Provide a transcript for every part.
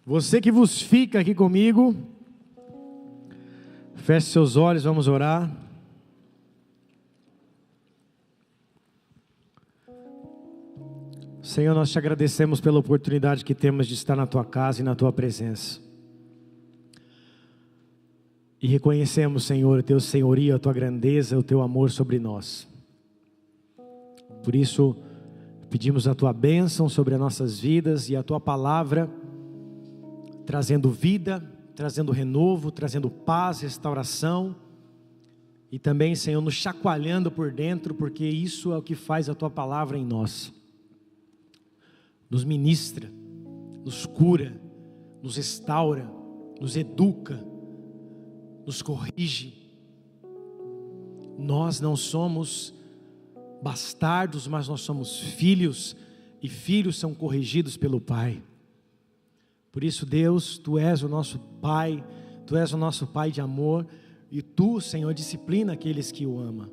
Você que vos fica aqui comigo, feche seus olhos, vamos orar. Senhor, nós te agradecemos pela oportunidade que temos de estar na tua casa e na tua presença. E reconhecemos, Senhor, o teu senhorio, a tua grandeza, o teu amor sobre nós. Por isso, pedimos a tua bênção sobre as nossas vidas e a tua palavra, trazendo vida, trazendo renovo, trazendo paz, restauração. E também, Senhor, nos chacoalhando por dentro, porque isso é o que faz a tua palavra em nós. Nos ministra, nos cura, nos restaura, nos educa, nos corrige. Nós não somos bastardos, mas nós somos filhos, e filhos são corrigidos pelo Pai. Por isso, Deus, Tu és o nosso Pai, Tu és o nosso Pai de amor, e Tu, Senhor, disciplina aqueles que o amam.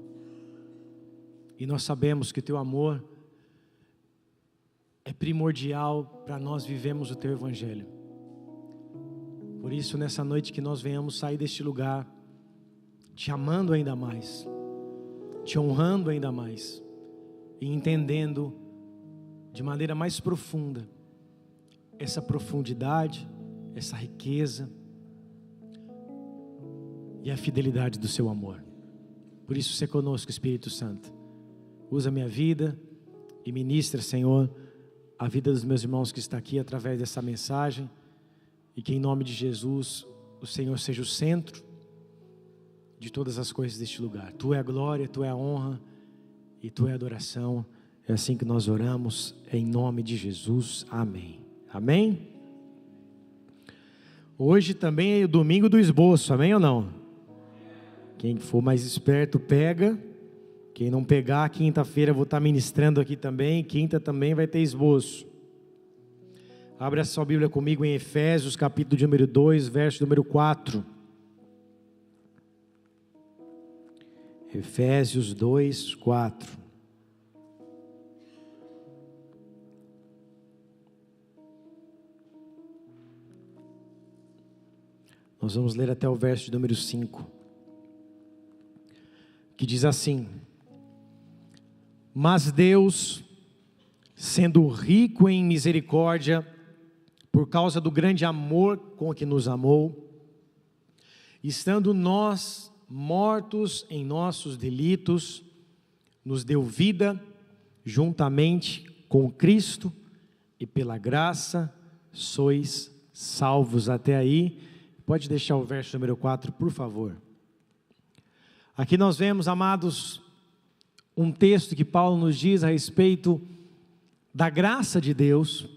E nós sabemos que Teu amor é primordial para nós vivermos o Teu Evangelho. Por isso, nessa noite que nós venhamos sair deste lugar, Te amando ainda mais, Te honrando ainda mais, e entendendo de maneira mais profunda, essa profundidade, essa riqueza, e a fidelidade do Seu amor. Por isso, se conosco, Espírito Santo, usa minha vida, e ministra, Senhor, a vida dos meus irmãos que está aqui através dessa mensagem, e que em nome de Jesus o Senhor seja o centro de todas as coisas deste lugar. Tu é a glória, Tu é a honra e Tu é a adoração. É assim que nós oramos, em nome de Jesus, amém. Amém? Hoje também é o domingo do esboço, amém ou não? Quem for mais esperto pega. Quem não pegar, quinta-feira eu vou estar ministrando aqui também. Quinta também vai ter esboço. Abra a sua Bíblia comigo em Efésios, capítulo de número 2, verso número 4. Efésios 2, 4. Nós vamos ler até o verso de número 5. Que diz assim: Mas Deus, sendo rico em misericórdia, por causa do grande amor com que nos amou, estando nós mortos em nossos delitos, nos deu vida juntamente com Cristo, e pela graça sois salvos. Até aí, pode deixar o verso número 4, por favor. Aqui nós vemos, amados, um texto que Paulo nos diz a respeito da graça de Deus,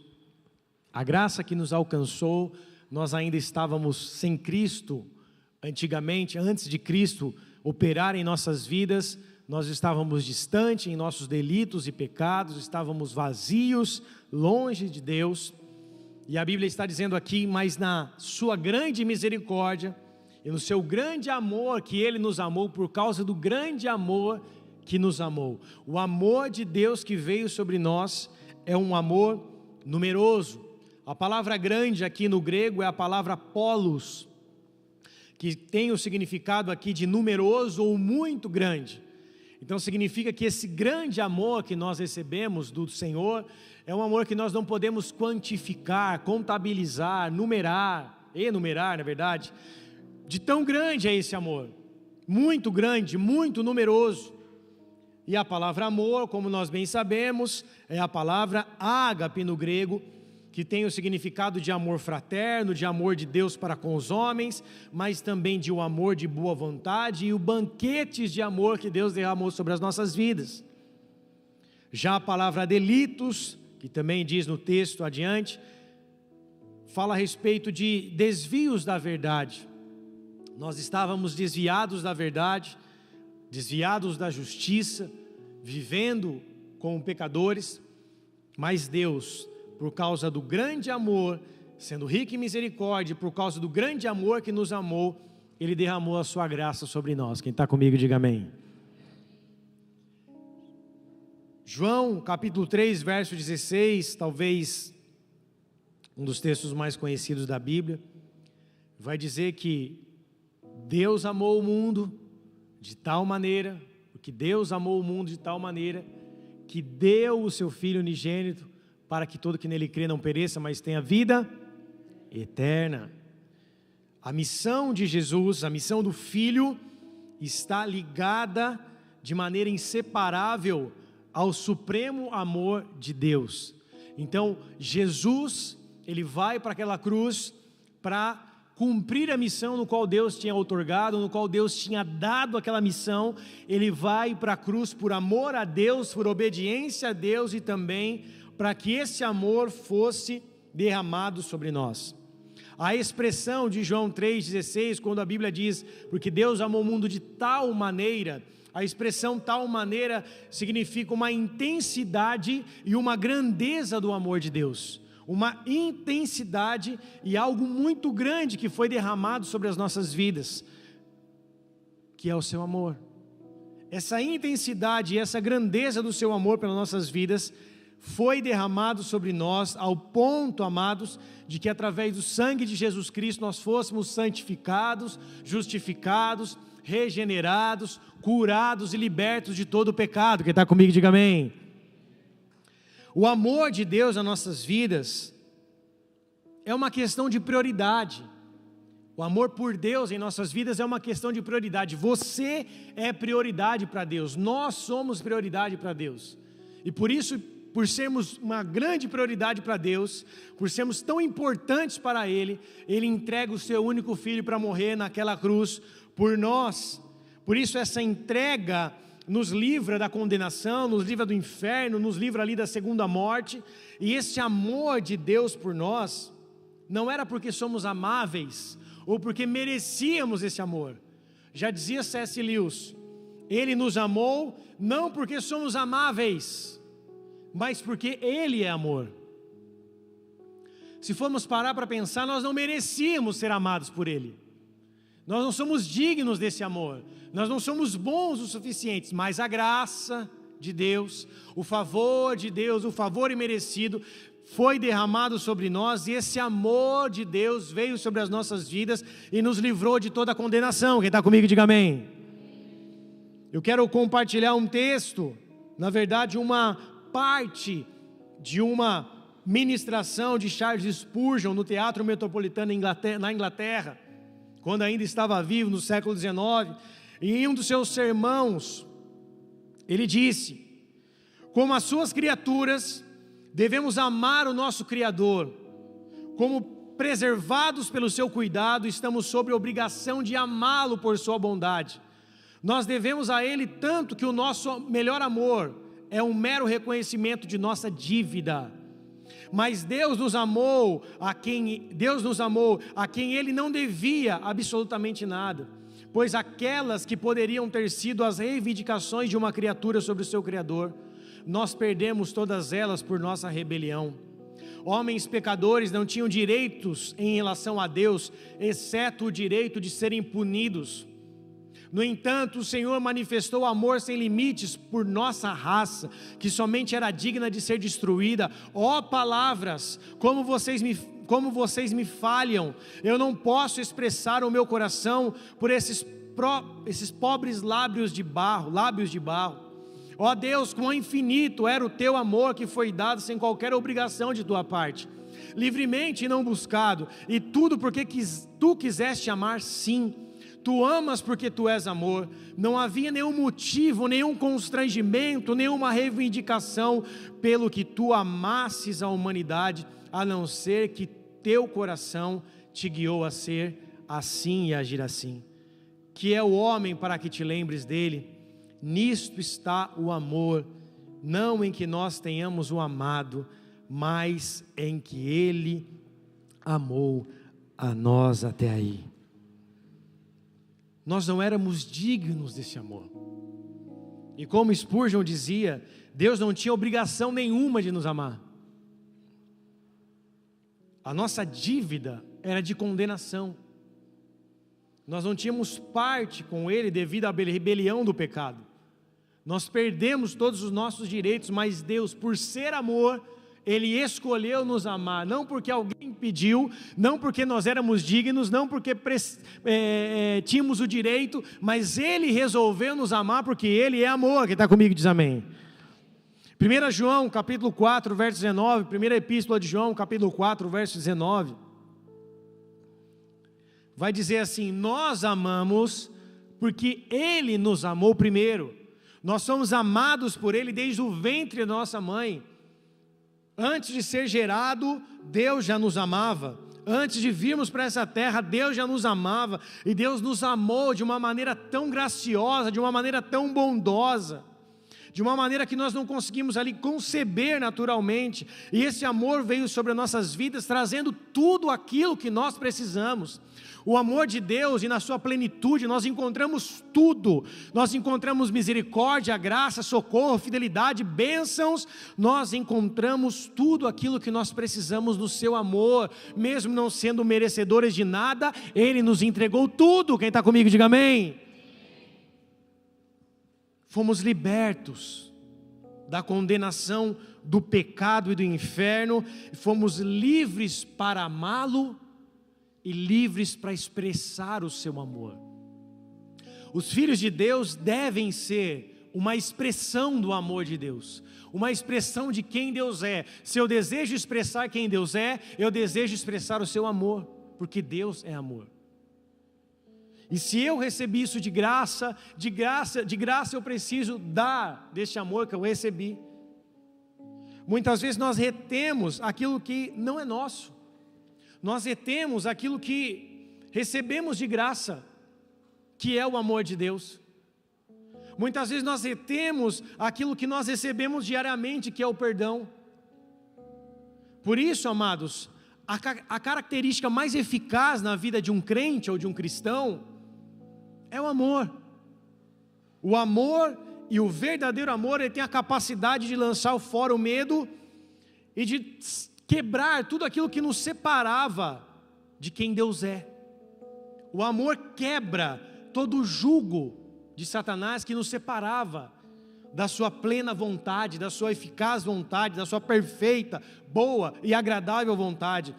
a graça que nos alcançou. Nós ainda estávamos sem Cristo, antigamente, antes de Cristo operar em nossas vidas, nós estávamos distantes em nossos delitos e pecados, estávamos vazios, longe de Deus, e a Bíblia está dizendo aqui, mas na sua grande misericórdia, e no seu grande amor, que Ele nos amou, por causa do grande amor que nos amou. O amor de Deus que veio sobre nós é um amor numeroso. A palavra grande aqui no grego é a palavra polos, que tem o significado aqui de numeroso ou muito grande. Então significa que esse grande amor que nós recebemos do Senhor é um amor que nós não podemos quantificar, contabilizar, enumerar, na verdade. De tão grande é esse amor, muito grande, muito numeroso. E a palavra amor, como nós bem sabemos, é a palavra ágape no grego, que tem o significado de amor fraterno, de amor de Deus para com os homens, mas também de um amor de boa vontade e o banquetes de amor que Deus derramou sobre as nossas vidas. Já a palavra delitos, que também diz no texto adiante, fala a respeito de desvios da verdade. Nós estávamos desviados da verdade, desviados da justiça, vivendo como pecadores, mas Deus, por causa do grande amor, sendo rico em misericórdia, por causa do grande amor que nos amou, Ele derramou a sua graça sobre nós. Quem está comigo, diga amém. João capítulo 3, verso 16, talvez um dos textos mais conhecidos da Bíblia, vai dizer que Deus amou o mundo de tal maneira, porque Deus amou o mundo de tal maneira, que deu o seu Filho unigênito, para que todo que nele crê não pereça, mas tenha vida eterna. A missão de Jesus, a missão do Filho, está ligada de maneira inseparável ao supremo amor de Deus. Então, Jesus, ele vai para aquela cruz para cumprir a missão no qual Deus tinha outorgado, no qual Deus tinha dado aquela missão. Ele vai para a cruz por amor a Deus, por obediência a Deus e também para que esse amor fosse derramado sobre nós. A expressão de João 3,16, quando a Bíblia diz, porque Deus amou o mundo de tal maneira, a expressão tal maneira significa uma intensidade e uma grandeza do amor de Deus. Uma intensidade e algo muito grande que foi derramado sobre as nossas vidas, que é o seu amor. Essa intensidade e essa grandeza do seu amor pelas nossas vidas foi derramado sobre nós ao ponto, amados, de que através do sangue de Jesus Cristo nós fôssemos santificados, justificados, regenerados, curados e libertos de todo o pecado. Quem está comigo, diga amém. O amor de Deus nas nossas vidas é uma questão de prioridade. O amor por Deus em nossas vidas é uma questão de prioridade. Você é prioridade para Deus, nós somos prioridade para Deus. E por isso, por sermos uma grande prioridade para Deus, por sermos tão importantes para Ele, Ele entrega o seu único Filho para morrer naquela cruz por nós. Por isso essa entrega nos livra da condenação, nos livra do inferno, nos livra ali da segunda morte. E esse amor de Deus por nós, não era porque somos amáveis, ou porque merecíamos esse amor. Já dizia C.S. Lewis, Ele nos amou, não porque somos amáveis, mas porque Ele é amor. Se formos parar para pensar, nós não merecíamos ser amados por Ele. Nós não somos dignos desse amor, nós não somos bons o suficientes, mas a graça de Deus, o favor de Deus, o favor imerecido, foi derramado sobre nós, e esse amor de Deus veio sobre as nossas vidas e nos livrou de toda a condenação. Quem está comigo, diga amém. Eu quero compartilhar um texto, na verdade uma parte de uma ministração de Charles Spurgeon no Teatro Metropolitano na Inglaterra, quando ainda estava vivo, no século XIX, e em um dos seus sermões, ele disse: como as suas criaturas, devemos amar o nosso Criador, como preservados pelo seu cuidado, estamos sob a obrigação de amá-lo por sua bondade. Nós devemos a Ele tanto que o nosso melhor amor é um mero reconhecimento de nossa dívida. Mas Deus nos amou a quem Ele não devia absolutamente nada, pois aquelas que poderiam ter sido as reivindicações de uma criatura sobre o seu Criador, nós perdemos todas elas por nossa rebelião. Homens pecadores não tinham direitos em relação a Deus, exceto o direito de serem punidos. No entanto, o Senhor manifestou amor sem limites por nossa raça, que somente era digna de ser destruída. Ó palavras, como vocês me falham, eu não posso expressar o meu coração por esses pobres lábios de barro. Ó Deus, quão infinito era o teu amor que foi dado sem qualquer obrigação de tua parte, livremente e não buscado, e tudo porque tu quiseste amar, sim. Tu amas porque tu és amor. Não havia nenhum motivo, nenhum constrangimento, nenhuma reivindicação pelo que tu amasses a humanidade, a não ser que teu coração te guiou a ser assim e agir assim. Que é o homem para que te lembres dele? Nisto está o amor, não em que nós tenhamos o amado, mas em que ele amou a nós até aí. Nós não éramos dignos desse amor. E como Spurgeon dizia, Deus não tinha obrigação nenhuma de nos amar. A nossa dívida era de condenação. Nós não tínhamos parte com Ele devido à rebelião do pecado. Nós perdemos todos os nossos direitos, mas Deus, por ser amor, Ele escolheu nos amar, não porque alguém pediu, não porque nós éramos dignos, não porque tínhamos o direito, mas Ele resolveu nos amar porque Ele é amor. Quem está comigo diz amém. 1 João capítulo 4, verso 19, primeira epístola de João capítulo 4, verso 19, vai dizer assim: nós amamos porque Ele nos amou primeiro. Nós somos amados por Ele desde o ventre da nossa mãe. Antes de ser gerado, Deus já nos amava. Antes de virmos para essa terra, Deus já nos amava. E Deus nos amou de uma maneira tão graciosa, de uma maneira tão bondosa, de uma maneira que nós não conseguimos ali conceber naturalmente. E esse amor veio sobre as nossas vidas, trazendo tudo aquilo que nós precisamos. O amor de Deus, e na sua plenitude nós encontramos tudo. Nós encontramos misericórdia, graça, socorro, fidelidade, bênçãos. Nós encontramos tudo aquilo que nós precisamos no seu amor. Mesmo não sendo merecedores de nada, Ele nos entregou tudo. Quem está comigo diga amém. Fomos libertos da condenação do pecado e do inferno, fomos livres para amá-lo e livres para expressar o seu amor. Os filhos de Deus devem ser uma expressão do amor de Deus, uma expressão de quem Deus é. Se eu desejo expressar quem Deus é, eu desejo expressar o seu amor, porque Deus é amor. E se eu recebi isso de graça eu preciso dar deste amor que eu recebi. Muitas vezes nós retemos aquilo que não é nosso. Nós retemos aquilo que recebemos de graça, que é o amor de Deus. Muitas vezes nós retemos aquilo que nós recebemos diariamente, que é o perdão. Por isso, amados, a característica mais eficaz na vida de um crente ou de um cristão é o amor. O amor, e o verdadeiro amor, ele tem a capacidade de lançar fora o medo e de quebrar tudo aquilo que nos separava de quem Deus é. O amor quebra todo o jugo de Satanás que nos separava da sua plena vontade, da sua eficaz vontade, da sua perfeita, boa e agradável vontade.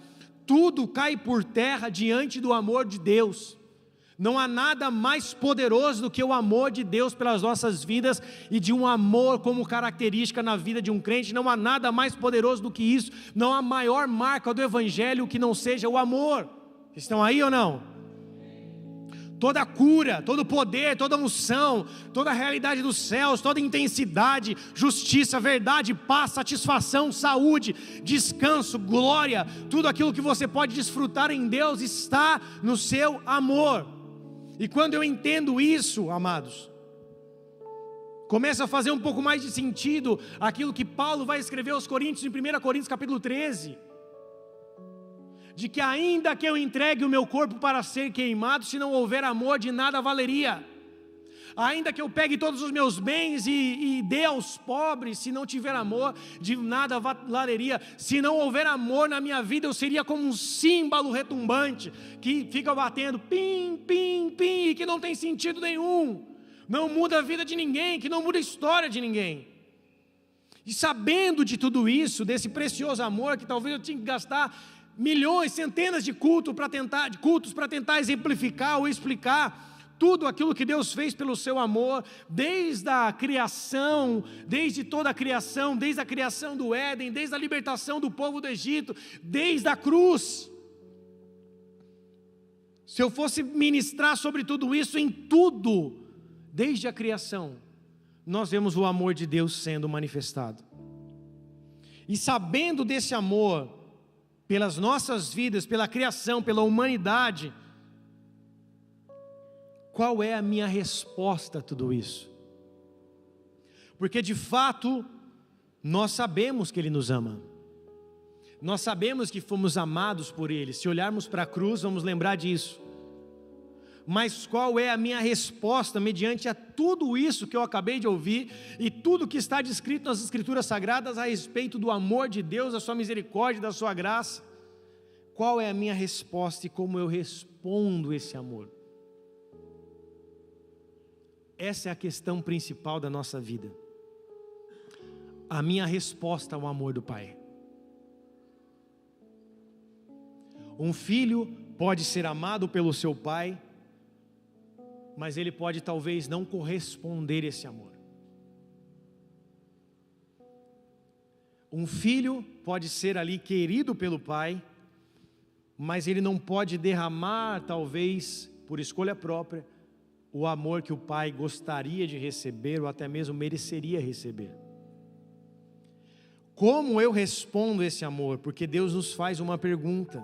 Tudo cai por terra diante do amor de Deus. Não há nada mais poderoso do que o amor de Deus pelas nossas vidas, e de um amor como característica na vida de um crente. Não há nada mais poderoso do que isso. Não há maior marca do Evangelho que não seja o amor. Estão aí ou não? Toda cura, todo poder, toda unção, toda a realidade dos céus, toda intensidade, justiça, verdade, paz, satisfação, saúde, descanso, glória, tudo aquilo que você pode desfrutar em Deus está no seu amor. E quando eu entendo isso, amados, começa a fazer um pouco mais de sentido aquilo que Paulo vai escrever aos Coríntios, em 1 Coríntios capítulo 13, de que ainda que eu entregue o meu corpo para ser queimado, se não houver amor, de nada valeria. Ainda que eu pegue todos os meus bens e dê aos pobres, se não tiver amor, de nada valeria. Se não houver amor na minha vida, eu seria como um símbolo retumbante, que fica batendo, pim, pim, pim, e que não tem sentido nenhum, não muda a vida de ninguém, que não muda a história de ninguém. E sabendo de tudo isso, desse precioso amor, que talvez eu tinha que gastar milhões, centenas de cultos para tentar exemplificar ou explicar tudo aquilo que Deus fez pelo seu amor, desde a criação, desde toda a criação, desde a criação do Éden, desde a libertação do povo do Egito, desde a cruz. Se eu fosse ministrar sobre tudo isso, em tudo, desde a criação, nós vemos o amor de Deus sendo manifestado. E sabendo desse amor, pelas nossas vidas, pela criação, pela humanidade, qual é a minha resposta a tudo isso? Porque de fato, nós sabemos que Ele nos ama. Nós sabemos que fomos amados por Ele. Se olharmos para a cruz, vamos lembrar disso. Mas qual é a minha resposta mediante a tudo isso que eu acabei de ouvir e tudo que está descrito nas Escrituras Sagradas a respeito do amor de Deus, da sua misericórdia, da sua graça? Qual é a minha resposta e como eu respondo esse amor? Essa é a questão principal da nossa vida. A minha resposta ao amor do Pai. Um filho pode ser amado pelo seu pai, mas ele pode talvez não corresponder a esse amor. Um filho pode ser ali querido pelo pai, mas ele não pode derramar, talvez por escolha própria, o amor que o pai gostaria de receber ou até mesmo mereceria receber. Como eu respondo esse amor? Porque Deus nos faz uma pergunta.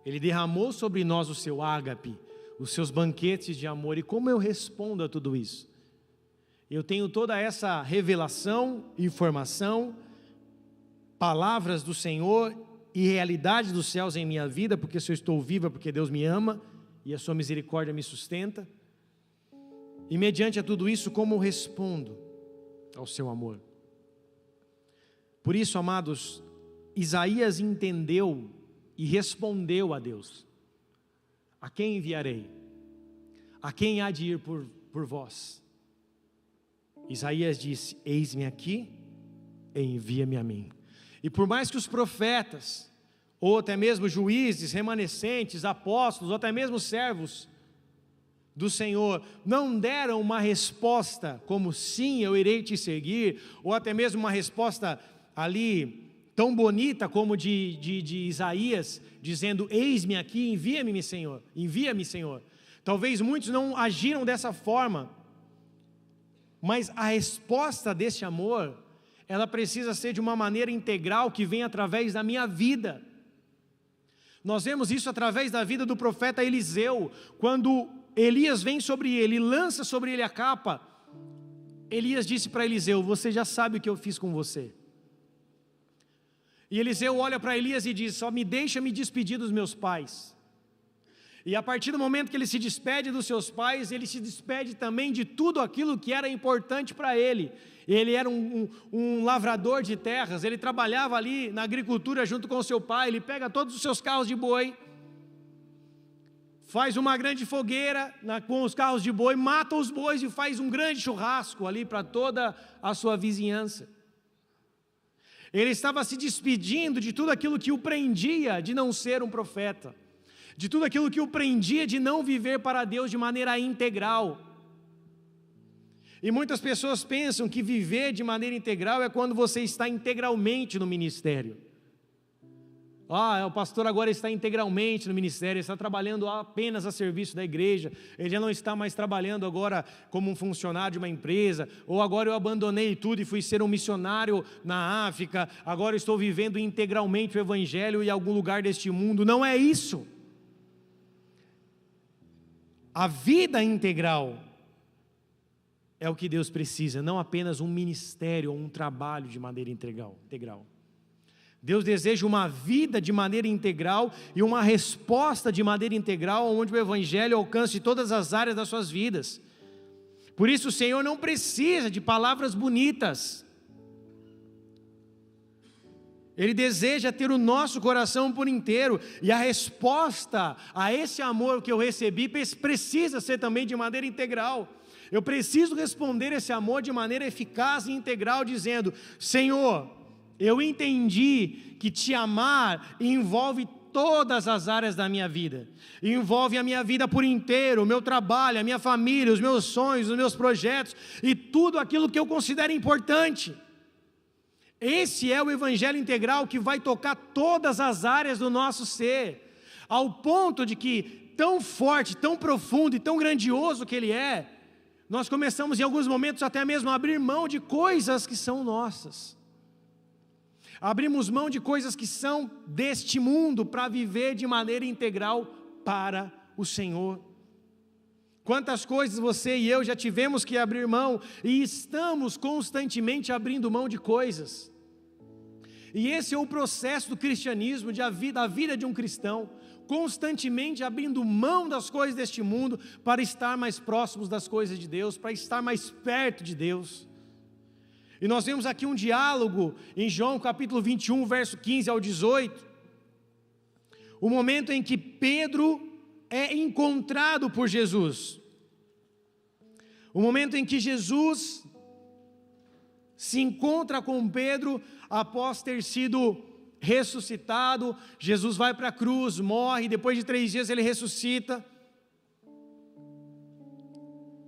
Ele derramou sobre nós o seu ágape, os seus banquetes de amor, e como eu respondo a tudo isso? Eu tenho toda essa revelação, informação, palavras do Senhor e realidade dos céus em minha vida, porque se eu estou vivo é porque Deus me ama e a sua misericórdia me sustenta. E mediante a tudo isso, como eu respondo ao seu amor? Por isso, amados, Isaías entendeu e respondeu a Deus: a quem enviarei? A quem há de ir por vós? Isaías disse: eis-me aqui, envia-me a mim. E por mais que os profetas, ou até mesmo juízes, remanescentes, apóstolos, ou até mesmo servos do Senhor, não deram uma resposta como sim, eu irei te seguir, ou até mesmo uma resposta ali tão bonita como de Isaías, dizendo: eis-me aqui, envia-me, Senhor, envia-me, Senhor. Talvez muitos não agiram dessa forma, mas a resposta desse amor, ela precisa ser de uma maneira integral, que vem através da minha vida. Nós vemos isso através da vida do profeta Eliseu, quando Elias vem sobre ele, lança sobre ele a capa. Elias disse para Eliseu: você já sabe o que eu fiz com você. E Eliseu olha para Elias e diz: só me deixa me despedir dos meus pais. E a partir do momento que ele se despede dos seus pais, ele se despede também de tudo aquilo que era importante para ele. Ele era um lavrador de terras, ele trabalhava ali na agricultura junto com o seu pai. Ele pega todos os seus carros de boi, faz uma grande fogueira com os carros de boi, mata os bois e faz um grande churrasco ali para toda a sua vizinhança. Ele estava se despedindo de tudo aquilo que o prendia de não ser um profeta, de tudo aquilo que o prendia de não viver para Deus de maneira integral. E muitas pessoas pensam que viver de maneira integral é quando você está integralmente no ministério. O pastor agora está integralmente no ministério, ele está trabalhando apenas a serviço da igreja, ele já não está mais trabalhando agora como um funcionário de uma empresa, ou agora eu abandonei tudo e fui ser um missionário na África, agora eu estou vivendo integralmente o evangelho em algum lugar deste mundo. Não é isso. A vida integral é o que Deus precisa, não apenas um ministério ou um trabalho de maneira integral. Deus deseja uma vida de maneira integral e uma resposta de maneira integral, onde o evangelho alcance todas as áreas das suas vidas. Por isso o Senhor não precisa de palavras bonitas. Ele deseja ter o nosso coração por inteiro, e a resposta a esse amor que eu recebi precisa ser também de maneira integral. Eu preciso responder esse amor de maneira eficaz e integral, dizendo: Senhor, eu entendi que te amar envolve todas as áreas da minha vida, envolve a minha vida por inteiro, o meu trabalho, a minha família, os meus sonhos, os meus projetos e tudo aquilo que eu considero importante. Esse é o evangelho integral que vai tocar todas as áreas do nosso ser, ao ponto de que, tão forte, tão profundo e tão grandioso que ele é, nós começamos em alguns momentos até mesmo a abrir mão de coisas que são nossas. Abrimos mão de coisas que são deste mundo para viver de maneira integral para o Senhor. Quantas coisas você e eu já tivemos que abrir mão e estamos constantemente abrindo mão de coisas. E esse é o processo do cristianismo, da vida de um cristão, constantemente abrindo mão das coisas deste mundo para estar mais próximos das coisas de Deus, para estar mais perto de Deus. E nós vemos aqui um diálogo em João capítulo 21, verso 15 ao 18, o momento em que Pedro é encontrado por Jesus, o momento em que Jesus se encontra com Pedro após ter sido ressuscitado, Jesus vai para a cruz, morre, depois de 3 dias ele ressuscita,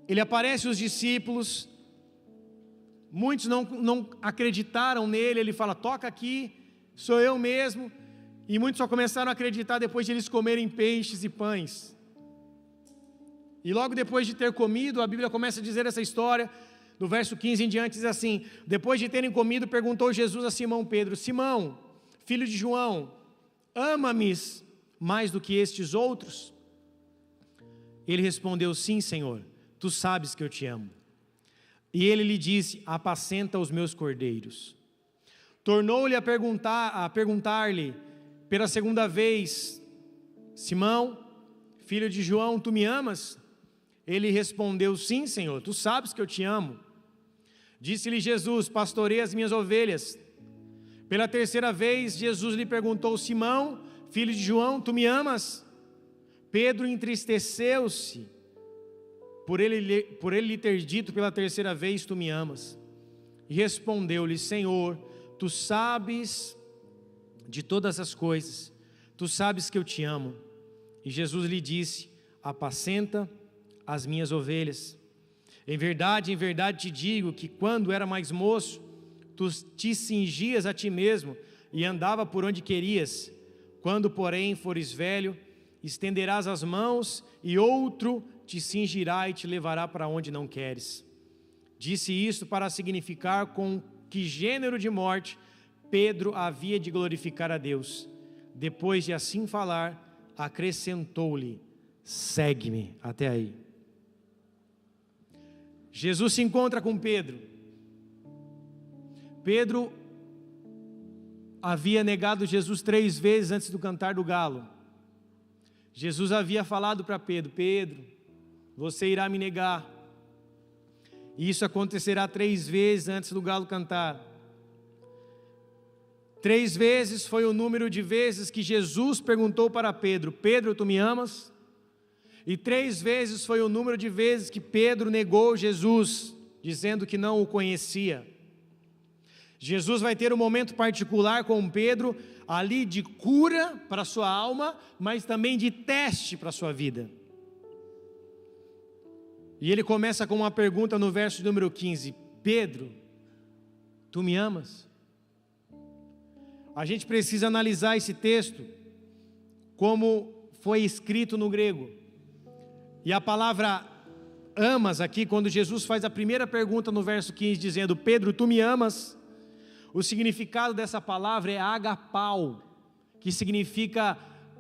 ele aparece aos discípulos, muitos não acreditaram nele, ele fala, toca aqui, sou eu mesmo, e muitos só começaram a acreditar depois de eles comerem peixes e pães, e logo depois de ter comido, a Bíblia começa a dizer essa história, do verso 15 em diante diz assim, depois de terem comido, perguntou Jesus a Simão Pedro, Simão, filho de João, ama-me mais do que estes outros? Ele respondeu, sim, Senhor, tu sabes que eu te amo. E ele lhe disse, apacenta os meus cordeiros. Tornou-lhe a perguntar-lhe pela segunda vez, Simão, filho de João, tu me amas? Ele respondeu, sim, Senhor, tu sabes que eu te amo. Disse-lhe Jesus, pastorei as minhas ovelhas. Pela terceira vez, Jesus lhe perguntou, Simão, filho de João, tu me amas? Pedro entristeceu-se, por ele lhe ter dito pela terceira vez, tu me amas. E respondeu-lhe, Senhor, tu sabes de todas as coisas, tu sabes que eu te amo. E Jesus lhe disse, apacenta as minhas ovelhas. Em verdade te digo que quando era mais moço, tu te cingias a ti mesmo e andava por onde querias. Quando, porém, fores velho, estenderás as mãos e outro te cingirá e te levará para onde não queres. Disse isto para significar com que gênero de morte Pedro havia de glorificar a Deus. Depois de assim falar, acrescentou-lhe, segue-me. Até aí. Jesus se encontra com Pedro. Pedro havia negado Jesus 3 vezes antes do cantar do galo. Jesus havia falado para Pedro, Pedro, você irá me negar. E isso acontecerá 3 vezes antes do galo cantar. 3 vezes foi o número de vezes que Jesus perguntou para Pedro, Pedro, tu me amas? E 3 vezes foi o número de vezes que Pedro negou Jesus, dizendo que não o conhecia. Jesus vai ter um momento particular com Pedro, ali de cura para a sua alma, mas também de teste para a sua vida. E ele começa com uma pergunta no verso número 15, Pedro, tu me amas? A gente precisa analisar esse texto, como foi escrito no grego. E a palavra amas aqui, quando Jesus faz a primeira pergunta no verso 15, dizendo, Pedro, tu me amas? O significado dessa palavra é agapau, que significa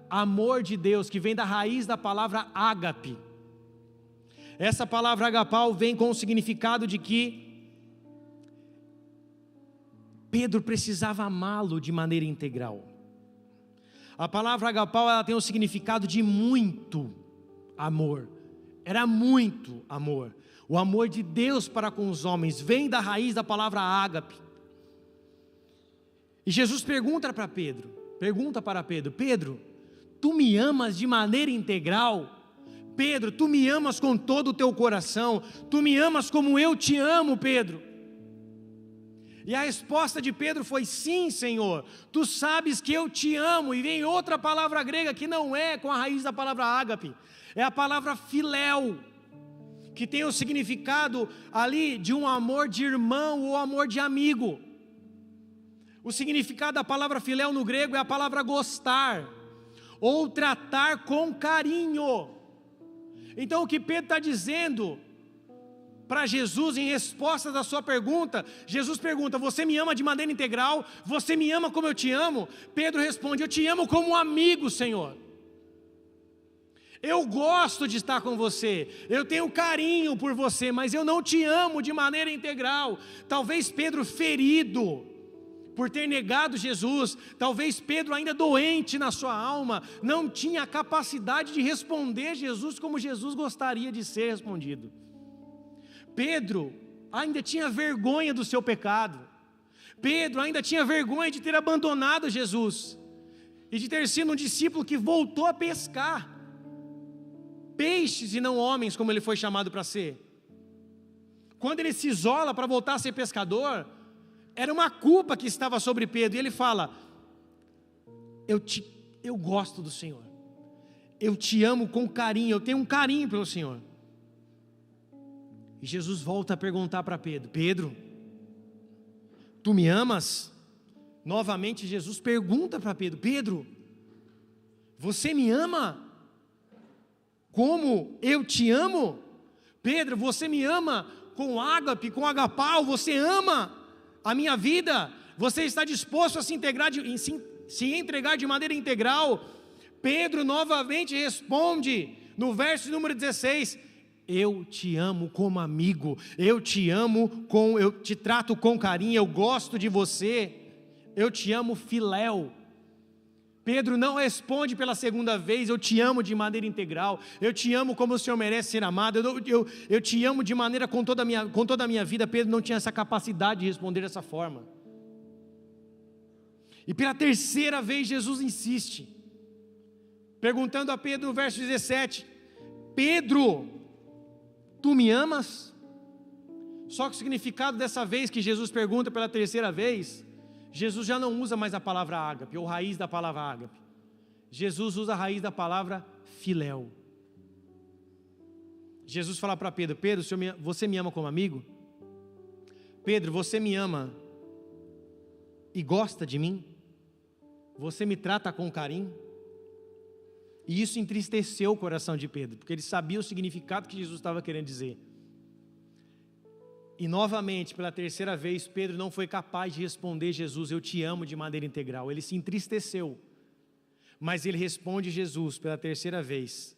amor de Deus, que vem da raiz da palavra ágape. Essa palavra agapau vem com o significado de que Pedro precisava amá-lo de maneira integral. A palavra agapau, ela tem o significado de muito amor. Era muito amor. O amor de Deus para com os homens vem da raiz da palavra ágape. E Jesus pergunta para Pedro, Pedro, tu me amas de maneira integral? Pedro, tu me amas com todo o teu coração? Tu me amas como eu te amo, Pedro? E a resposta de Pedro foi, sim, Senhor, tu sabes que eu te amo. E vem outra palavra grega que não é com a raiz da palavra ágape, é a palavra filéu, que tem o significado ali de um amor de irmão ou amor de amigo. O significado da palavra filéu no grego é a palavra gostar, ou tratar com carinho. Então o que Pedro está dizendo para Jesus em resposta da sua pergunta, Jesus pergunta, você me ama de maneira integral? Você me ama como eu te amo? Pedro responde, eu te amo como um amigo, Senhor. Eu gosto de estar com você, eu tenho carinho por você, mas eu não te amo de maneira integral. Talvez Pedro ferido por ter negado Jesus, talvez Pedro ainda doente na sua alma, não tinha a capacidade de responder Jesus como Jesus gostaria de ser respondido. Pedro ainda tinha vergonha do seu pecado, Pedro ainda tinha vergonha de ter abandonado Jesus, e de ter sido um discípulo que voltou a pescar peixes e não homens, como ele foi chamado para ser. Quando ele se isola para voltar a ser pescador, era uma culpa que estava sobre Pedro, e ele fala, eu gosto do Senhor, eu te amo com carinho, eu tenho um carinho pelo Senhor. E Jesus volta a perguntar para Pedro: Pedro, tu me amas? Novamente Jesus pergunta para Pedro: Pedro, você me ama como eu te amo? Pedro, você me ama com ágape, com agapau, você ama a minha vida, você está disposto a se entregar de maneira integral? Pedro novamente responde no verso número 16: eu te amo como amigo, eu te trato com carinho, eu gosto de você, eu te amo filéu. Pedro não responde pela segunda vez: eu te amo de maneira integral, eu te amo como o Senhor merece ser amado, eu te amo de maneira com toda a minha vida. Pedro não tinha essa capacidade de responder dessa forma. E pela terceira vez Jesus insiste, perguntando a Pedro no verso 17: Pedro, tu me amas? Só que o significado dessa vez que Jesus pergunta pela terceira vez, Jesus já não usa mais a palavra ágape, ou raiz da palavra ágape. Jesus usa a raiz da palavra filéu. Jesus fala para Pedro: Pedro, você me ama como amigo? Pedro, você me ama e gosta de mim? Você me trata com carinho? E isso entristeceu o coração de Pedro, porque ele sabia o significado que Jesus estava querendo dizer. E novamente, pela terceira vez, Pedro não foi capaz de responder Jesus: eu te amo, de maneira integral. Ele se entristeceu, mas ele responde Jesus pela terceira vez,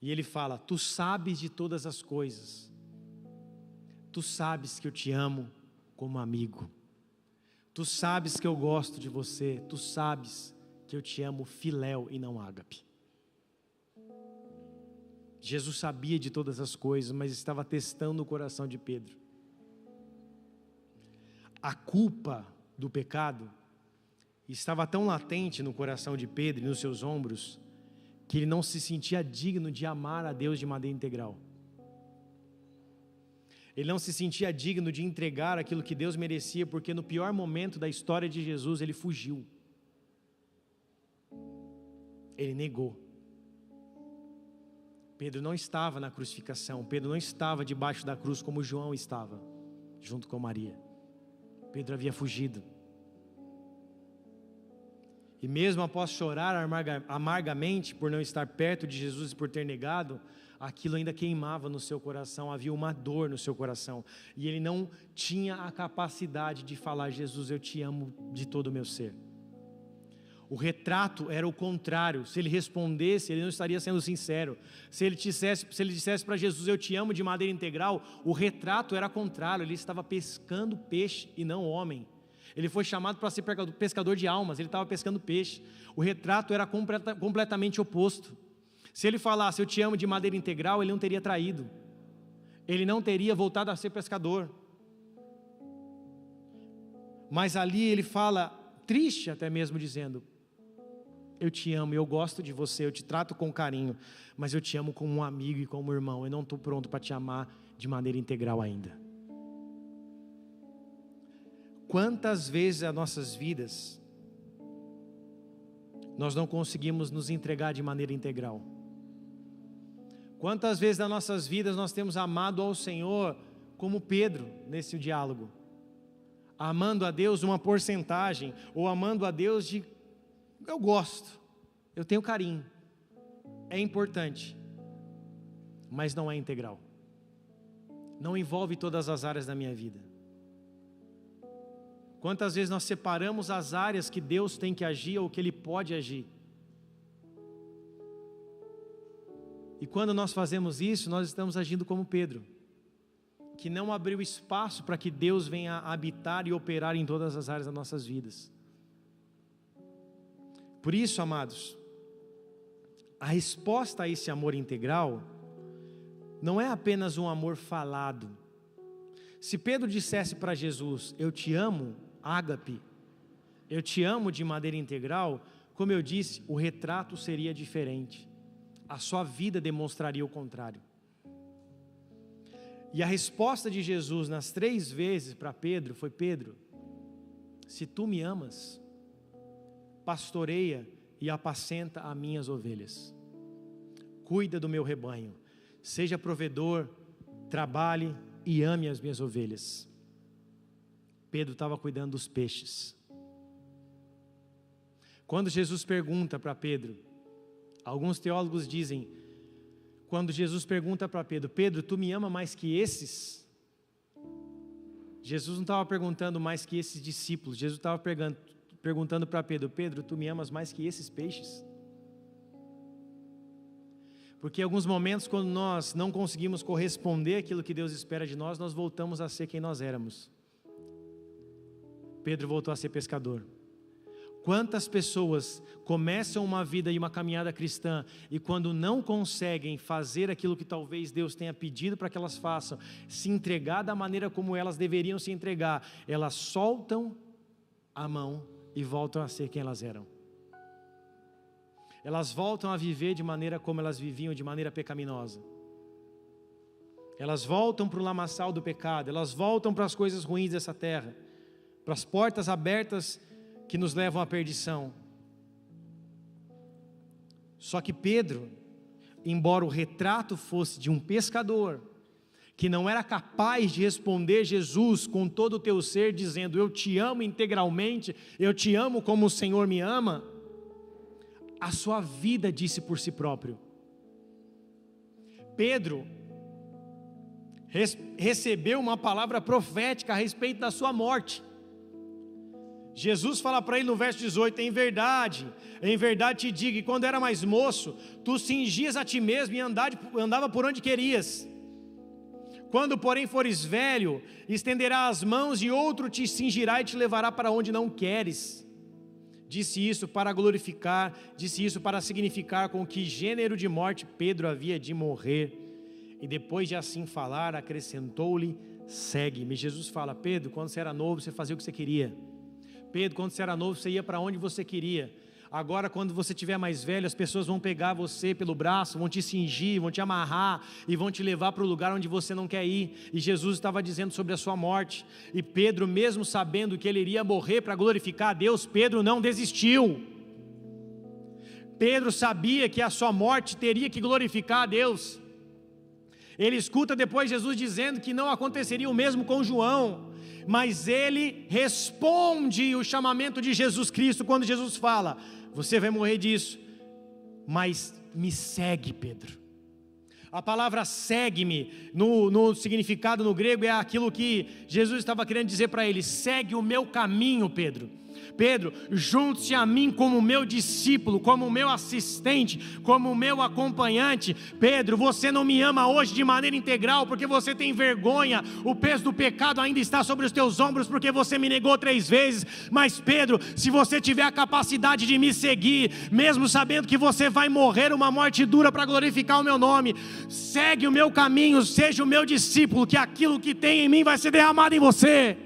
e ele fala: tu sabes de todas as coisas, tu sabes que eu te amo como amigo, tu sabes que eu gosto de você, tu sabes que eu te amo filéu e não ágape. Jesus sabia de todas as coisas, mas estava testando o coração de Pedro. A culpa do pecado estava tão latente no coração de Pedro e nos seus ombros, que ele não se sentia digno de amar a Deus de maneira integral. Ele não se sentia digno de entregar aquilo que Deus merecia, porque no pior momento da história de Jesus, ele fugiu. Ele negou. Pedro não estava na crucificação, Pedro não estava debaixo da cruz como João estava, junto com Maria. Pedro havia fugido. E mesmo após chorar amargamente por não estar perto de Jesus e por ter negado, aquilo ainda queimava no seu coração, havia uma dor no seu coração. E ele não tinha a capacidade de falar: Jesus, eu te amo de todo o meu ser. O retrato era o contrário. Se ele respondesse, ele não estaria sendo sincero. Se ele dissesse para Jesus: eu te amo de maneira integral, o retrato era contrário. Ele estava pescando peixe e não homem. Ele foi chamado para ser pescador de almas, ele estava pescando peixe. O retrato era completamente oposto. Se ele falasse: eu te amo de maneira integral, ele não teria traído, ele não teria voltado a ser pescador. Mas ali ele fala, triste até mesmo, dizendo: eu te amo, eu gosto de você, eu te trato com carinho, mas eu te amo como um amigo e como um irmão. Eu não estou pronto para te amar de maneira integral ainda. Quantas vezes nas nossas vidas nós não conseguimos nos entregar de maneira integral? Quantas vezes nas nossas vidas nós temos amado ao Senhor como Pedro nesse diálogo, amando a Deus uma porcentagem, ou amando a Deus de eu gosto, eu tenho carinho, é importante, mas não é integral, não envolve todas as áreas da minha vida. Quantas vezes nós separamos as áreas que Deus tem que agir ou que Ele pode agir? E quando nós fazemos isso, nós estamos agindo como Pedro, que não abriu espaço para que Deus venha habitar e operar em todas as áreas das nossas vidas. Por isso, amados, a resposta a esse amor integral não é apenas um amor falado. Se Pedro dissesse para Jesus: eu te amo, ágape, eu te amo de maneira integral, como eu disse, o retrato seria diferente, a sua vida demonstraria o contrário. E a resposta de Jesus nas 3 vezes para Pedro foi: Pedro, se tu me amas, pastoreia e apacenta as minhas ovelhas. Cuida do meu rebanho, seja provedor, trabalhe e ame as minhas ovelhas. Pedro estava cuidando dos peixes. Quando Jesus pergunta para Pedro, alguns teólogos dizem, quando Jesus pergunta para Pedro, Pedro, tu me ama mais que esses? Jesus não estava perguntando mais que esses discípulos, Jesus estava perguntando para Pedro, Pedro, tu me amas mais que esses peixes? Porque em alguns momentos, quando nós não conseguimos corresponder àquilo que Deus espera de nós, nós voltamos a ser quem nós éramos. Pedro voltou a ser pescador. Quantas pessoas começam uma vida e uma caminhada cristã e quando não conseguem fazer aquilo que talvez Deus tenha pedido para que elas façam, se entregar da maneira como elas deveriam se entregar, elas soltam a mão e voltam a ser quem elas eram. Elas voltam a viver de maneira como elas viviam, de maneira pecaminosa. Elas voltam para o lamaçal do pecado, elas voltam para as coisas ruins dessa terra, para as portas abertas que nos levam à perdição. Só que Pedro, embora o retrato fosse de um pescador, que não era capaz de responder Jesus com todo o teu ser, dizendo, eu te amo integralmente, eu te amo como o Senhor me ama, a sua vida disse por si próprio. Pedro recebeu uma palavra profética a respeito da sua morte. Jesus fala para ele no verso 18, em verdade te digo, que quando era mais moço, tu cingias a ti mesmo e andava por onde querias. Quando porém fores velho, estenderás as mãos e outro te cingirá e te levará para onde não queres. Disse isso para glorificar, disse isso para significar com que gênero de morte Pedro havia de morrer. E depois de assim falar, acrescentou-lhe, segue-me. Jesus fala, Pedro, quando você era novo, você fazia o que você queria. Pedro, quando você era novo, você ia para onde você queria. Agora, quando você estiver mais velho, as pessoas vão pegar você pelo braço, vão te cingir, vão te amarrar e vão te levar para o lugar onde você não quer ir. E Jesus estava dizendo sobre a sua morte. E Pedro, mesmo sabendo que ele iria morrer para glorificar a Deus, Pedro não desistiu. Pedro sabia que a sua morte teria que glorificar a Deus. Ele escuta depois Jesus dizendo que não aconteceria o mesmo com João, mas ele responde o chamamento de Jesus Cristo quando Jesus fala, você vai morrer disso, mas me segue, Pedro. A palavra segue-me, no significado no grego, é aquilo que Jesus estava querendo dizer para ele, segue o meu caminho, Pedro. Pedro, junte-se a mim como meu discípulo, como meu assistente, como meu acompanhante. Pedro, você não me ama hoje de maneira integral, porque você tem vergonha, o peso do pecado ainda está sobre os teus ombros, porque você me negou 3 vezes, mas Pedro, se você tiver a capacidade de me seguir, mesmo sabendo que você vai morrer uma morte dura para glorificar o meu nome, segue o meu caminho, seja o meu discípulo, que aquilo que tem em mim vai ser derramado em você.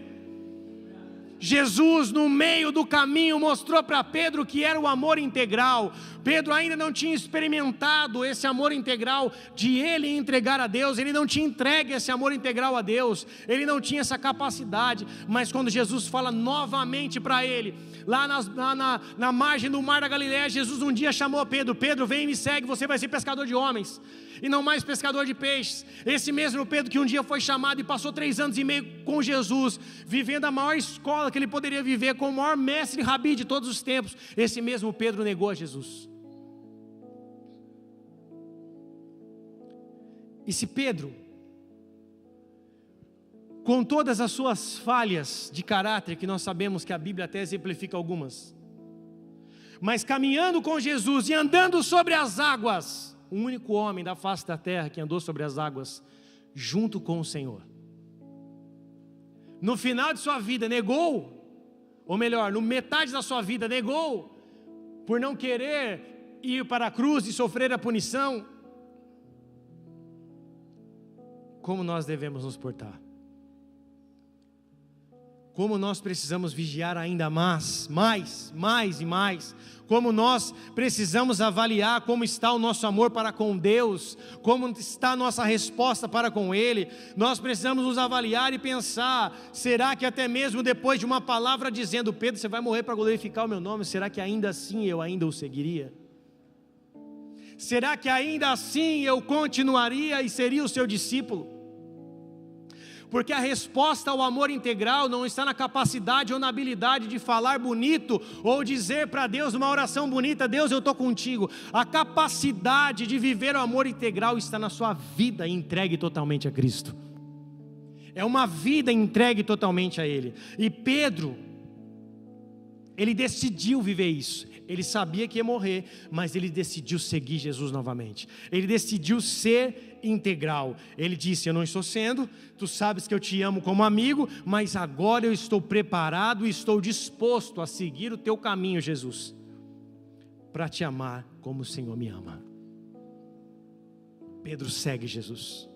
Jesus no meio do caminho mostrou para Pedro que era o amor integral. Pedro ainda não tinha experimentado esse amor integral de ele entregar a Deus, ele não tinha entregue esse amor integral a Deus, ele não tinha essa capacidade, mas quando Jesus fala novamente para ele, lá na margem do mar da Galileia, Jesus um dia chamou Pedro, Pedro vem e me segue, você vai ser pescador de homens, e não mais pescador de peixes. Esse mesmo Pedro que um dia foi chamado e passou 3 anos e meio com Jesus, vivendo a maior escola que ele poderia viver, com o maior mestre rabi de todos os tempos, esse mesmo Pedro negou a Jesus. E se Pedro, com todas as suas falhas de caráter, que nós sabemos que a Bíblia até exemplifica algumas, mas caminhando com Jesus e andando sobre as águas, o único homem da face da terra que andou sobre as águas, junto com o Senhor, no final de sua vida negou, ou melhor, no metade da sua vida negou, por não querer ir para a cruz e sofrer a punição. Como nós devemos nos portar? como nós precisamos vigiar ainda mais e mais, como nós precisamos avaliar como está o nosso amor para com Deus, como está a nossa resposta para com Ele. Nós precisamos nos avaliar e pensar, será que até mesmo depois de uma palavra dizendo, Pedro, você vai morrer para glorificar o meu nome, será que ainda assim eu ainda o seguiria? Será que ainda assim eu continuaria e seria o seu discípulo? Porque a resposta ao amor integral não está na capacidade ou na habilidade de falar bonito, ou dizer para Deus numa oração bonita, Deus, eu estou contigo. A capacidade de viver o amor integral está na sua vida entregue totalmente a Cristo. É uma vida entregue totalmente a Ele. E Pedro, ele decidiu viver isso. Ele sabia que ia morrer, mas ele decidiu seguir Jesus novamente. Ele decidiu ser integral. Ele disse, eu não estou sendo, tu sabes que eu te amo como amigo, mas agora eu estou preparado e estou disposto a seguir o teu caminho, Jesus, para te amar como o Senhor me ama. Pedro segue Jesus.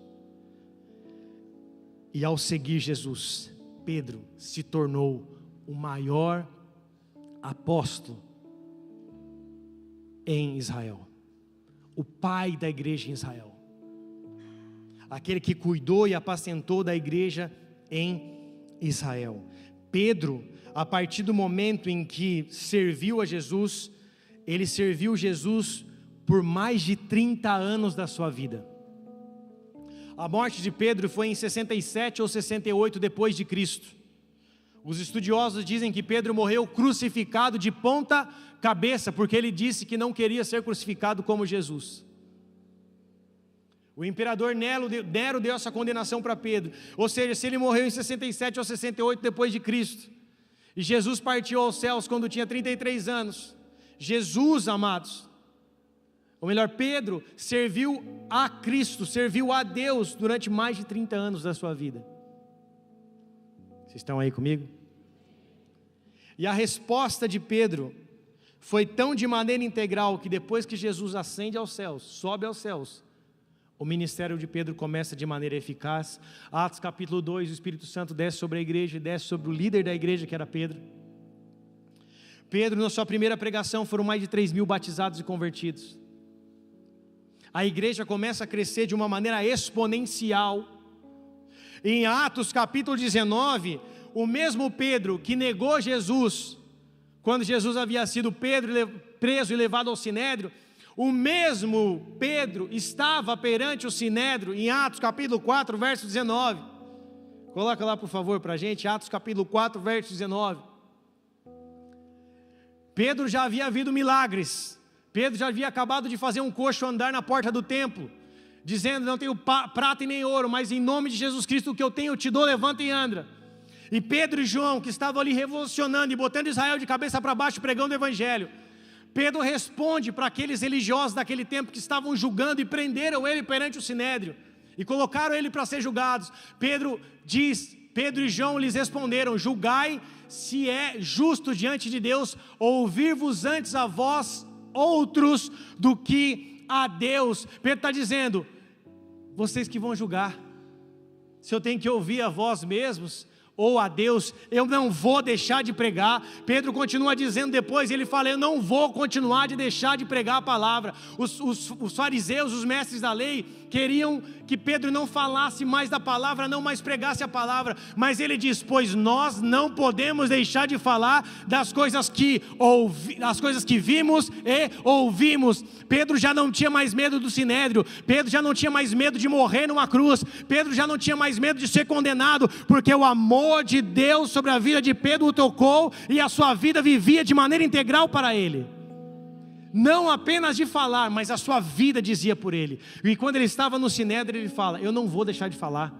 E ao seguir Jesus, Pedro se tornou o maior apóstolo em Israel, o pai da igreja em Israel, aquele que cuidou e apacentou da igreja em Israel. Pedro, a partir do momento em que serviu a Jesus, ele serviu Jesus por mais de 30 anos da sua vida. A morte de Pedro foi em 67 ou 68 depois de Cristo. Os estudiosos dizem que Pedro morreu crucificado de ponta cabeça, porque ele disse que não queria ser crucificado como Jesus. O imperador Nero deu essa condenação para Pedro, ou seja, se ele morreu em 67 ou 68 depois de Cristo, e Jesus partiu aos céus quando tinha 33 anos, Jesus, amados, ou melhor, Pedro serviu a Cristo, serviu a Deus durante mais de 30 anos da sua vida. Vocês estão aí comigo? E a resposta de Pedro foi tão de maneira integral que depois que Jesus ascende aos céus, sobe aos céus, o ministério de Pedro começa de maneira eficaz. Atos capítulo 2, o Espírito Santo desce sobre a igreja e desce sobre o líder da igreja, que era Pedro. Pedro, na sua primeira pregação, foram mais de 3.000 batizados e convertidos. A igreja começa a crescer de uma maneira exponencial. Em Atos capítulo 19, o mesmo Pedro que negou Jesus, quando Jesus havia sido preso e levado ao Sinédrio, o mesmo Pedro estava perante o Sinédrio, em Atos capítulo 4, verso 19. Coloca lá por favor para a gente, Atos capítulo 4, verso 19. Pedro já havia havido milagres, Pedro já havia acabado de fazer um coxo andar na porta do templo, dizendo, não tenho prata e nem ouro, mas em nome de Jesus Cristo o que eu tenho eu te dou, levanta e anda. E Pedro e João, que estavam ali revolucionando e botando Israel de cabeça para baixo, pregando o evangelho, Pedro responde para aqueles religiosos daquele tempo que estavam julgando e prenderam ele perante o Sinédrio e colocaram ele para ser julgados. Pedro e João lhes responderam, julgai se é justo diante de Deus ouvir-vos antes a vós outros do que a Deus. Pedro está dizendo, vocês que vão julgar, se eu tenho que ouvir a vós mesmos ou a Deus, eu não vou deixar de pregar. Pedro continua dizendo depois, ele fala, eu não vou continuar de deixar de pregar a palavra. Os fariseus, os mestres da lei, queriam que Pedro não falasse mais da palavra, não mais pregasse a palavra, mas ele diz, pois nós não podemos deixar de falar das coisas que vimos e ouvimos. Pedro já não tinha mais medo do Sinédrio, Pedro já não tinha mais medo de morrer numa cruz, Pedro já não tinha mais medo de ser condenado, porque o amor de Deus sobre a vida de Pedro o tocou, e a sua vida vivia de maneira integral para ele. Não apenas de falar, mas a sua vida dizia por ele. E quando ele estava no Sinédrio, ele fala, eu não vou deixar de falar.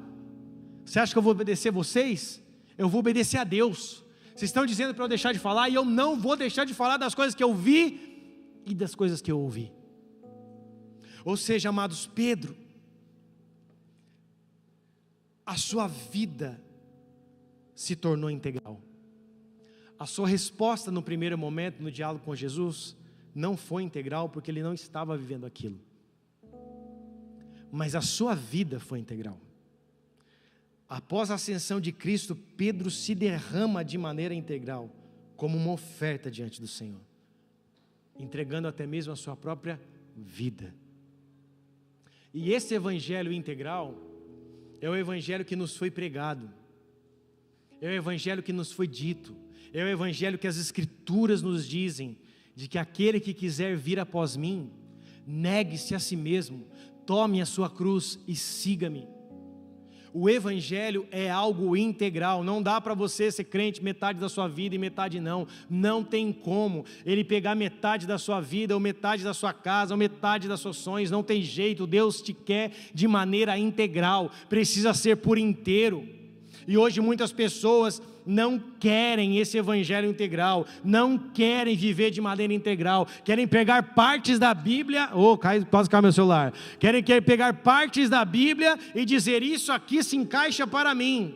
Você acha que eu vou obedecer vocês? Eu vou obedecer a Deus. Vocês estão dizendo para eu deixar de falar, e eu não vou deixar de falar das coisas que eu vi e das coisas que eu ouvi. Ou seja, amados, Pedro, a sua vida se tornou integral. A sua resposta no primeiro momento, no diálogo com Jesus, não foi integral porque ele não estava vivendo aquilo, mas a sua vida foi integral. Após a ascensão de Cristo, Pedro se derrama de maneira integral, como uma oferta diante do Senhor, entregando até mesmo a sua própria vida. E esse evangelho integral é o evangelho que nos foi pregado, é o evangelho que nos foi dito, é o evangelho que as Escrituras nos dizem, de que aquele que quiser vir após mim, negue-se a si mesmo, tome a sua cruz e siga-me. O evangelho é algo integral, não dá para você ser crente metade da sua vida e metade não. Não tem como ele pegar metade da sua vida, ou metade da sua casa, ou metade das suas sonhos, não tem jeito. Deus te quer de maneira integral, precisa ser por inteiro. E hoje muitas pessoas não querem esse evangelho integral, não querem viver de maneira integral, querem pegar partes da Bíblia, quase caiu meu celular, querem pegar partes da Bíblia e dizer, isso aqui se encaixa para mim,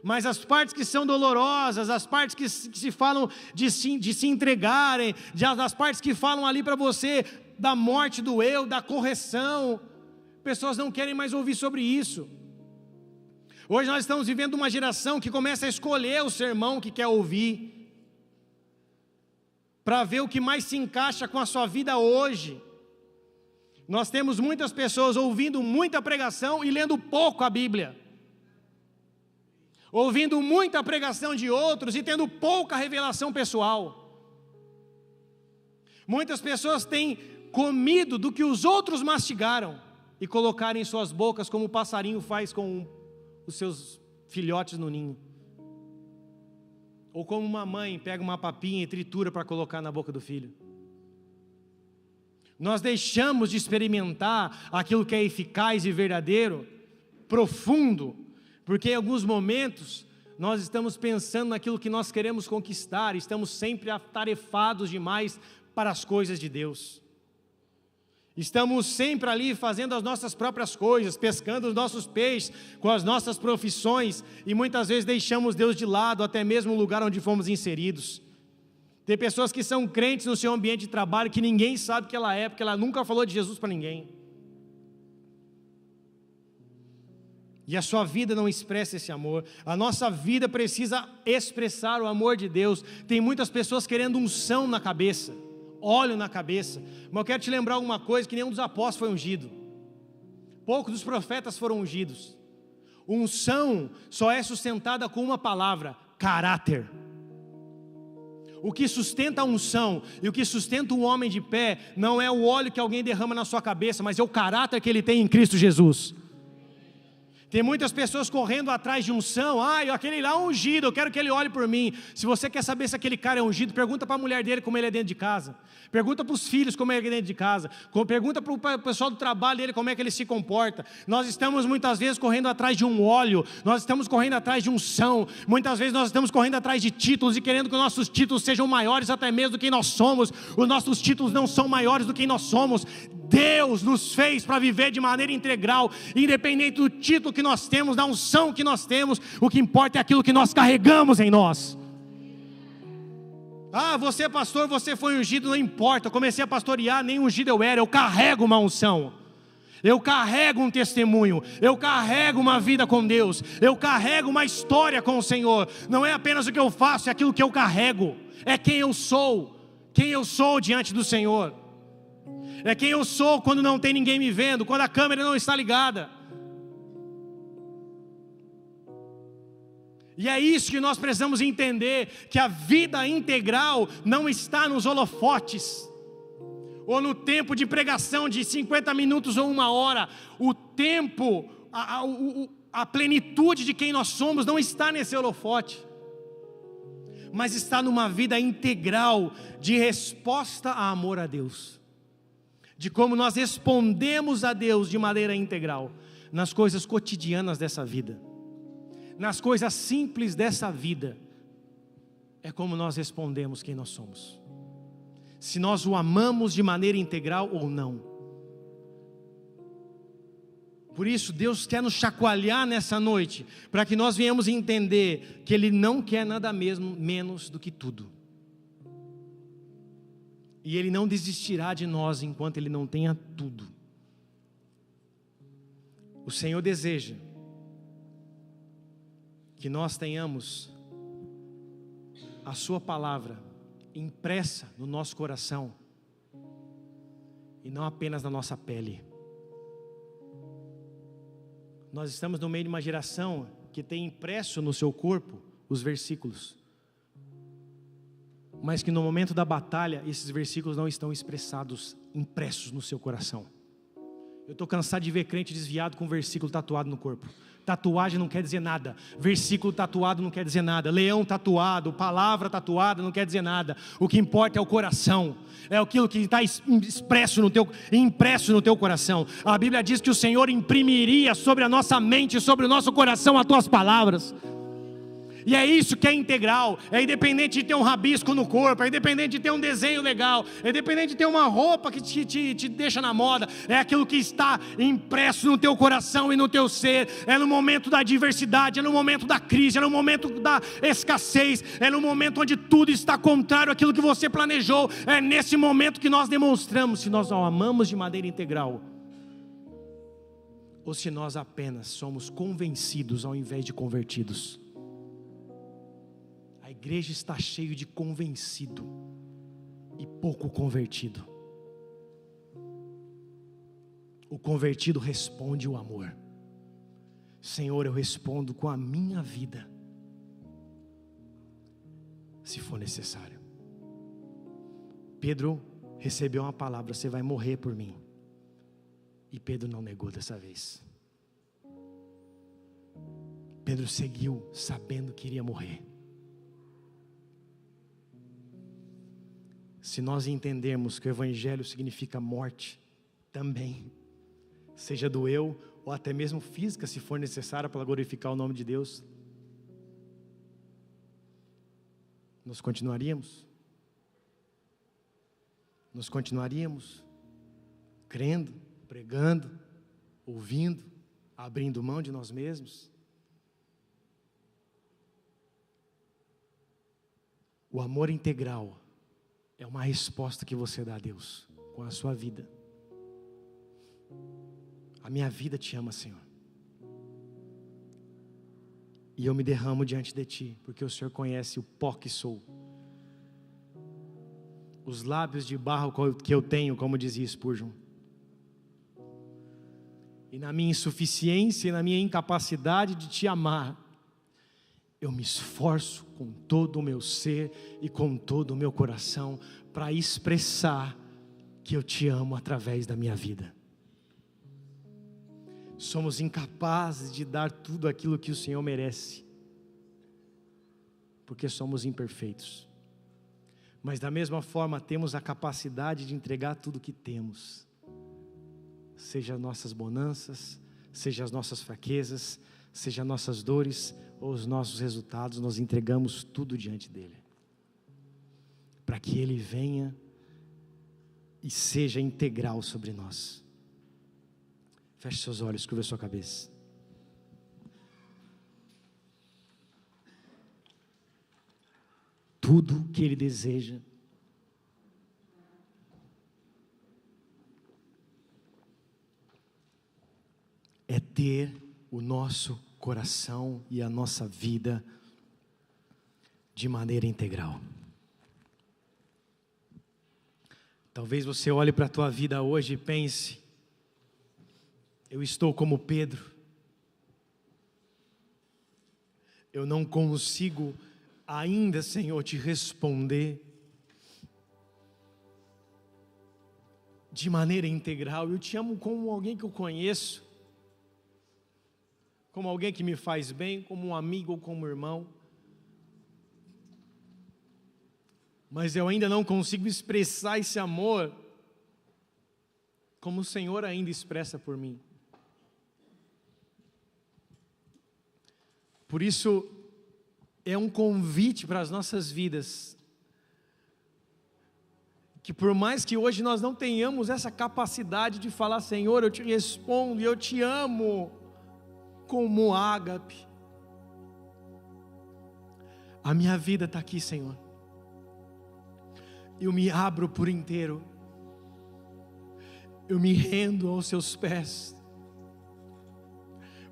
mas as partes que são dolorosas, as partes que se falam de se entregarem, as partes que falam ali para você, da morte do eu, da correção, pessoas não querem mais ouvir sobre isso. Hoje nós estamos vivendo uma geração que começa a escolher o sermão que quer ouvir, para ver o que mais se encaixa com a sua vida hoje. Nós temos muitas pessoas ouvindo muita pregação e lendo pouco a Bíblia, ouvindo muita pregação de outros e tendo pouca revelação pessoal. Muitas pessoas têm comido do que os outros mastigaram e colocaram em suas bocas, como o passarinho faz com os seus filhotes no ninho, ou como uma mãe pega uma papinha e tritura para colocar na boca do filho. Nós deixamos de experimentar aquilo que é eficaz e verdadeiro, profundo, porque em alguns momentos nós estamos pensando naquilo que nós queremos conquistar, estamos sempre atarefados demais para as coisas de Deus. Estamos sempre ali fazendo as nossas próprias coisas, pescando os nossos peixes com as nossas profissões, e muitas vezes deixamos Deus de lado, até mesmo o lugar onde fomos inseridos. Tem pessoas que são crentes no seu ambiente de trabalho, que ninguém sabe que ela é, porque ela nunca falou de Jesus para ninguém. E a sua vida não expressa esse amor. A nossa vida precisa expressar o amor de Deus. Tem muitas pessoas querendo unção na cabeça, óleo na cabeça, mas eu quero te lembrar alguma coisa, que nenhum dos apóstolos foi ungido, poucos dos profetas foram ungidos. Unção só é sustentada com uma palavra: caráter. O que sustenta a unção e o que sustenta um homem de pé não é o óleo que alguém derrama na sua cabeça, mas é o caráter que ele tem em Cristo Jesus. Tem muitas pessoas correndo atrás de unção. Aquele lá é ungido, eu quero que ele olhe por mim. Se você quer saber se aquele cara é ungido, pergunta para a mulher dele como ele é dentro de casa, pergunta para os filhos como ele é dentro de casa, pergunta para o pessoal do trabalho dele como é que ele se comporta. Nós estamos muitas vezes correndo atrás de um óleo, nós estamos correndo atrás de unção, muitas vezes nós estamos correndo atrás de títulos e querendo que os nossos títulos sejam maiores até mesmo do que nós somos. Os nossos títulos não são maiores do que nós somos. Deus nos fez para viver de maneira integral, independente do título que nós temos, da unção que nós temos. O que importa é aquilo que nós carregamos em nós. Você é pastor, você foi ungido, não importa. Eu comecei a pastorear, nem ungido eu era. Eu carrego uma unção, eu carrego um testemunho, eu carrego uma vida com Deus, eu carrego uma história com o Senhor. Não é apenas o que eu faço, é aquilo que eu carrego, é quem eu sou diante do Senhor, é quem eu sou quando não tem ninguém me vendo, quando a câmera não está ligada. E é isso que nós precisamos entender, que a vida integral não está nos holofotes, ou no tempo de pregação de 50 minutos ou 1 hora. O tempo, a plenitude de quem nós somos não está nesse holofote, mas está numa vida integral de resposta a amor a Deus, de como nós respondemos a Deus de maneira integral, nas coisas cotidianas dessa vida, nas coisas simples dessa vida, é como nós respondemos quem nós somos, se nós o amamos de maneira integral ou não. Por isso Deus quer nos chacoalhar nessa noite, para que nós venhamos entender que Ele não quer nada mesmo menos do que tudo, e Ele não desistirá de nós enquanto Ele não tenha tudo. O Senhor deseja que nós tenhamos a sua palavra impressa no nosso coração e não apenas na nossa pele. Nós estamos no meio de uma geração que tem impresso no seu corpo os versículos, mas que no momento da batalha esses versículos não estão expressados, impressos no seu coração. Eu estou cansado de ver crente desviado com versículo tatuado no corpo. Tatuagem não quer dizer nada, versículo tatuado não quer dizer nada, leão tatuado, palavra tatuada não quer dizer nada. O que importa é o coração, é aquilo que está impresso no teu coração. A Bíblia diz que o Senhor imprimiria sobre a nossa mente, sobre o nosso coração as tuas palavras. E é isso que é integral. É independente de ter um rabisco no corpo, é independente de ter um desenho legal, é independente de ter uma roupa que te deixa na moda. É aquilo que está impresso no teu coração e no teu ser. É no momento da adversidade, é no momento da crise, é no momento da escassez, é no momento onde tudo está contrário àquilo que você planejou. É nesse momento que nós demonstramos se nós o amamos de maneira integral ou se nós apenas somos convencidos ao invés de convertidos. A igreja está cheia de convencido e pouco convertido. O convertido responde o amor. Senhor, eu respondo com a minha vida, se for necessário. Pedro recebeu uma palavra: você vai morrer por mim. E Pedro não negou dessa vez. Pedro seguiu sabendo que iria morrer. Se nós entendermos que o Evangelho significa morte também, seja do eu ou até mesmo física, se for necessária para glorificar o nome de Deus, nós continuaríamos crendo, pregando, ouvindo, abrindo mão de nós mesmos. O amor integral é uma resposta que você dá a Deus com a sua vida. A minha vida te ama, Senhor. E eu me derramo diante de Ti, porque o Senhor conhece o pó que sou. Os lábios de barro que eu tenho, como dizia Spurgeon. E na minha insuficiência e na minha incapacidade de Te amar, eu me esforço com todo o meu ser e com todo o meu coração para expressar que eu Te amo através da minha vida. Somos incapazes de dar tudo aquilo que o Senhor merece, porque somos imperfeitos. Mas da mesma forma temos a capacidade de entregar tudo que temos, seja as nossas bonanças, seja as nossas fraquezas, seja as nossas dores ou os nossos resultados. Nós entregamos tudo diante dele, para que ele venha e seja integral sobre nós. Feche seus olhos, curva sua cabeça. Tudo que ele deseja é ter o nosso coração e a nossa vida de maneira integral. Talvez você olhe para a tua vida hoje e pense: eu estou como Pedro, eu não consigo ainda, Senhor, te responder de maneira integral. Eu te amo como alguém que eu conheço, como alguém que me faz bem, como um amigo ou como um irmão, mas eu ainda não consigo expressar esse amor como o Senhor ainda expressa por mim. Por isso, é um convite para as nossas vidas, que por mais que hoje nós não tenhamos essa capacidade de falar: Senhor, eu te respondo e eu te amo como ágape, a minha vida está aqui, Senhor. Eu me abro por inteiro, eu me rendo aos seus pés,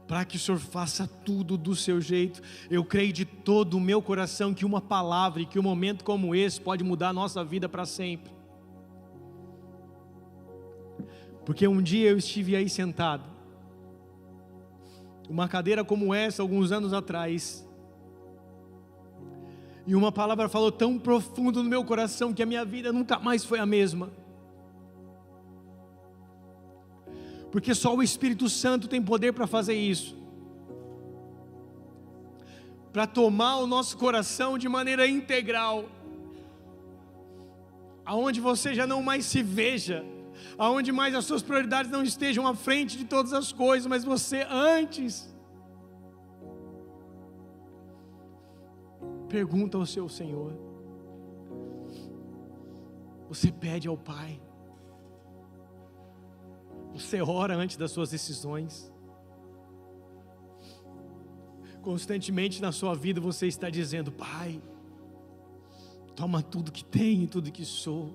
para que o Senhor faça tudo do seu jeito. Eu creio de todo o meu coração que uma palavra e que um momento como esse pode mudar a nossa vida para sempre. Porque um dia eu estive aí sentado, uma cadeira como essa, alguns anos atrás, e uma palavra falou tão profundo no meu coração que a minha vida nunca mais foi a mesma. Porque só o Espírito Santo tem poder para fazer isso, para tomar o nosso coração de maneira integral, aonde você já não mais se veja, aonde mais as suas prioridades não estejam à frente de todas as coisas, mas você antes pergunta ao seu Senhor, você pede ao Pai, você ora antes das suas decisões, constantemente na sua vida você está dizendo: Pai, toma tudo que tenho e tudo que sou,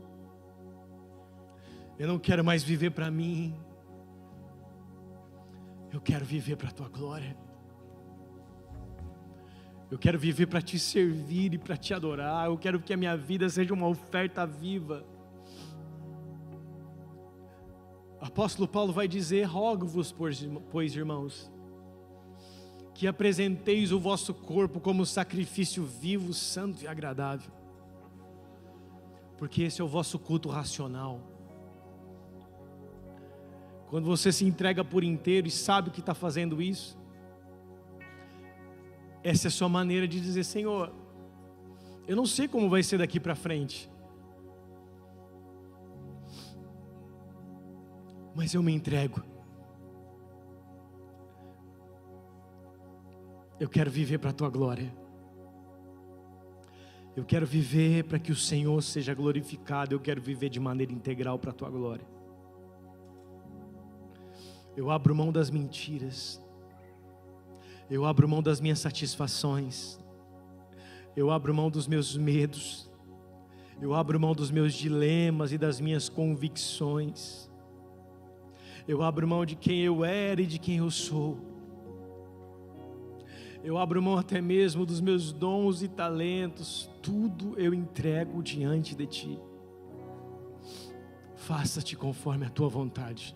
eu não quero mais viver para mim, eu quero viver para a Tua glória, eu quero viver para Te servir e para Te adorar, eu quero que a minha vida seja uma oferta viva. O apóstolo Paulo vai dizer: rogo-vos, pois irmãos, que apresenteis o vosso corpo como sacrifício vivo, santo e agradável, porque esse é o vosso culto racional. Quando você se entrega por inteiro e sabe que está fazendo isso, essa é a sua maneira de dizer: Senhor, eu não sei como vai ser daqui para frente, mas eu me entrego. Eu quero viver para a Tua glória. Eu quero viver para que o Senhor seja glorificado. Eu quero viver de maneira integral para a Tua glória. Eu abro mão das mentiras. Eu abro mão das minhas satisfações. Eu abro mão dos meus medos. Eu abro mão dos meus dilemas e das minhas convicções. Eu abro mão de quem eu era e de quem eu sou. Eu abro mão até mesmo dos meus dons e talentos. Tudo eu entrego diante de Ti. Faça-te conforme a Tua vontade.